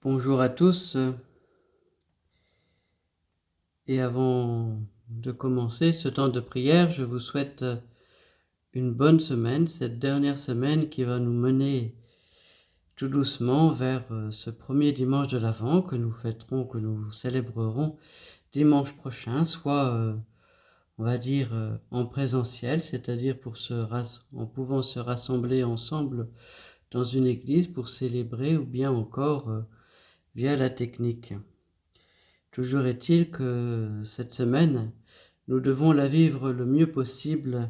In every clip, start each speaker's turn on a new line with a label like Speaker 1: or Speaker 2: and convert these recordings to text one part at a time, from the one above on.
Speaker 1: Bonjour à tous, et avant de commencer ce temps de prière, je vous souhaite une bonne semaine, cette dernière semaine qui va nous mener tout doucement vers ce premier dimanche de l'Avent que nous fêterons, que nous célébrerons dimanche prochain, soit on va dire en présentiel, c'est-à-dire en pouvant se rassembler ensemble dans une église pour célébrer, ou bien encore via la technique. Toujours est-il que cette semaine, nous devons la vivre le mieux possible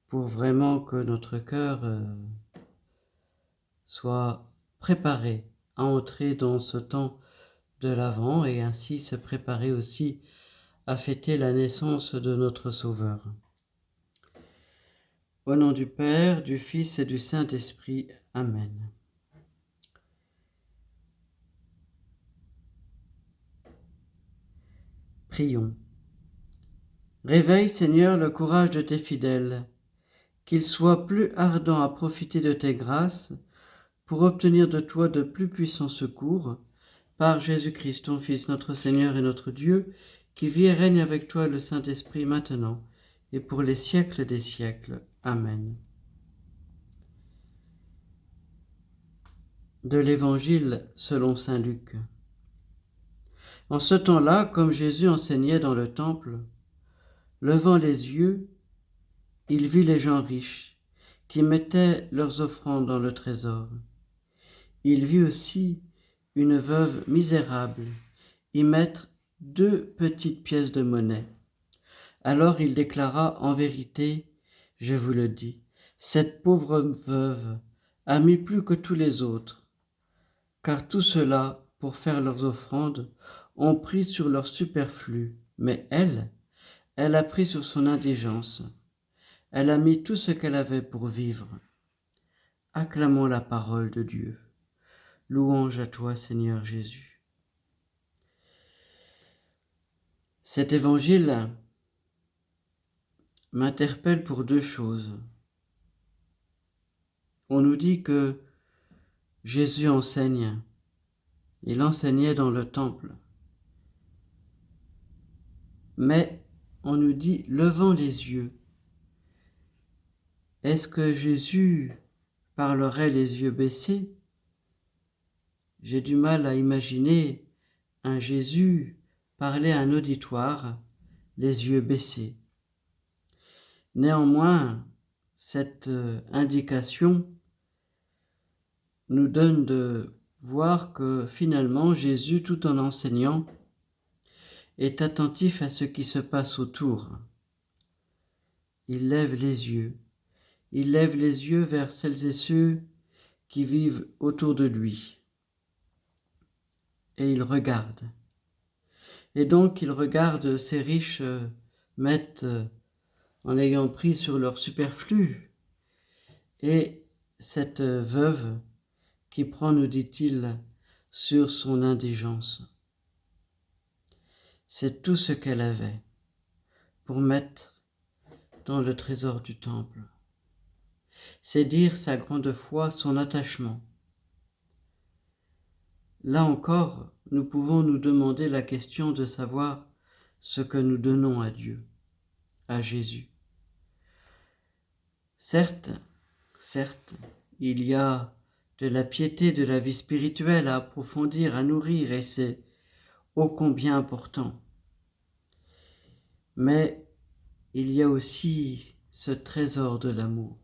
Speaker 1: pour vraiment que notre cœur soit préparé à entrer dans ce temps de l'Avent et ainsi se préparer aussi à fêter la naissance de notre Sauveur. Au nom du Père, du Fils et du Saint-Esprit. Amen. Prions. Réveille, Seigneur, le courage de tes fidèles, qu'ils soient plus ardents à profiter de tes grâces pour obtenir de toi de plus puissants secours, par Jésus-Christ, ton Fils, notre Seigneur et notre Dieu, qui vit et règne avec toi le Saint-Esprit maintenant et pour les siècles des siècles. Amen. De l'Évangile selon saint Luc. En ce temps-là, comme Jésus enseignait dans le temple, levant les yeux, il vit les gens riches qui mettaient leurs offrandes dans le trésor. Il vit aussi une veuve misérable y mettre 2 petites pièces de monnaie. Alors il déclara: en vérité, je vous le dis, cette pauvre veuve a mis plus que tous les autres, car tous ceux-là, pour faire leurs offrandes, ont pris sur leur superflu, mais elle a pris sur son indigence. Elle a mis tout ce qu'elle avait pour vivre. Acclamons la parole de Dieu. Louange à toi, Seigneur Jésus. Cet évangile m'interpelle pour 2 choses. On nous dit que Jésus enseigne. Il enseignait dans le temple. Mais on nous dit levant les yeux. Est-ce que Jésus parlerait les yeux baissés? J'ai du mal à imaginer un Jésus parler à un auditoire les yeux baissés. Néanmoins, cette indication nous donne de voir que finalement Jésus, tout en enseignant, est attentif à ce qui se passe autour. Il lève les yeux. Il lève les yeux vers celles et ceux qui vivent autour de lui. Et il regarde. Et donc il regarde ces riches mettre, en ayant pris sur leur superflu, et cette veuve qui prend, nous dit-il, sur son indigence. C'est tout ce qu'elle avait pour mettre dans le trésor du temple. C'est dire sa grande foi, son attachement. Là encore, nous pouvons nous demander la question de savoir ce que nous donnons à Dieu, à Jésus. Certes, il y a de la piété, de la vie spirituelle à approfondir, à nourrir, et c'est ô combien important. Mais il y a aussi ce trésor de l'amour.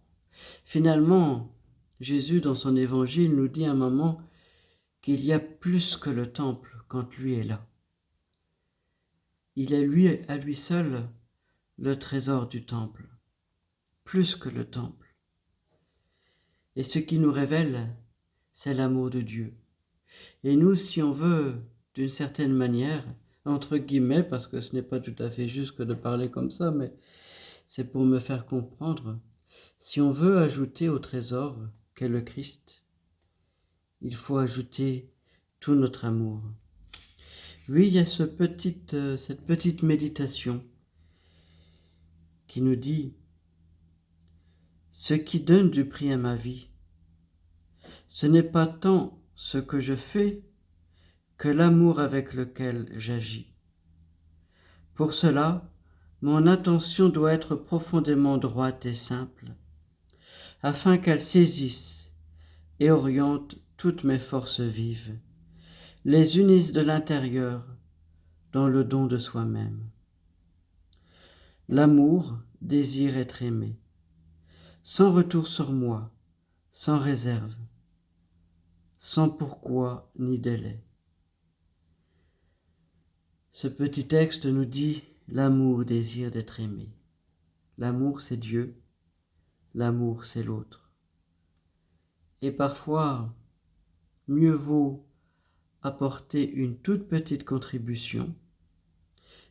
Speaker 1: Finalement, Jésus, dans son évangile, nous dit à un moment qu'il y a plus que le temple quand lui est là. Il est lui, à lui seul, le trésor du temple, plus que le temple. Et ce qui nous révèle, c'est l'amour de Dieu. Et nous, si on veut, d'une certaine manière, entre guillemets, parce que ce n'est pas tout à fait juste que de parler comme ça, mais c'est pour me faire comprendre, si on veut ajouter au trésor qu'est le Christ, il faut ajouter tout notre amour. Oui, il y a cette petite méditation qui nous dit: ce qui donne du prix à ma vie, ce n'est pas tant ce que je fais, que l'amour avec lequel j'agis. Pour cela, mon attention doit être profondément droite et simple, afin qu'elle saisisse et oriente toutes mes forces vives, les unisse de l'intérieur dans le don de soi-même. L'amour désire être aimé, sans retour sur moi, sans réserve, sans pourquoi ni délai. Ce petit texte nous dit l'amour désire d'être aimé. L'amour, c'est Dieu, l'amour, c'est l'autre. Et parfois, mieux vaut apporter une toute petite contribution,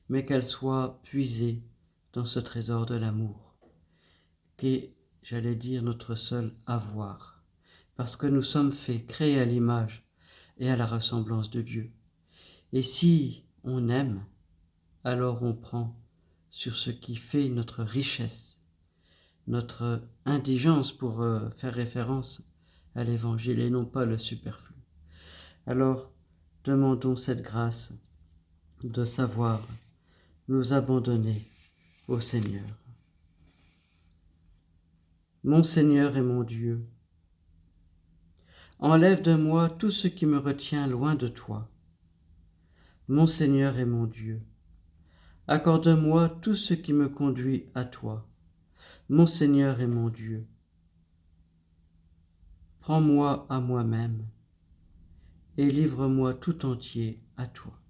Speaker 1: mais qu'elle soit puisée dans ce trésor de l'amour, qui est, j'allais dire, notre seul avoir, parce que nous sommes faits, créés à l'image et à la ressemblance de Dieu. Et si on aime, alors on prend sur ce qui fait notre richesse, notre indigence, pour faire référence à l'Évangile et non pas le superflu. Alors, demandons cette grâce de savoir nous abandonner au Seigneur. Mon Seigneur et mon Dieu, enlève de moi tout ce qui me retient loin de toi. Mon Seigneur et mon Dieu, accorde-moi tout ce qui me conduit à toi. Mon Seigneur et mon Dieu, prends-moi à moi-même et livre-moi tout entier à toi.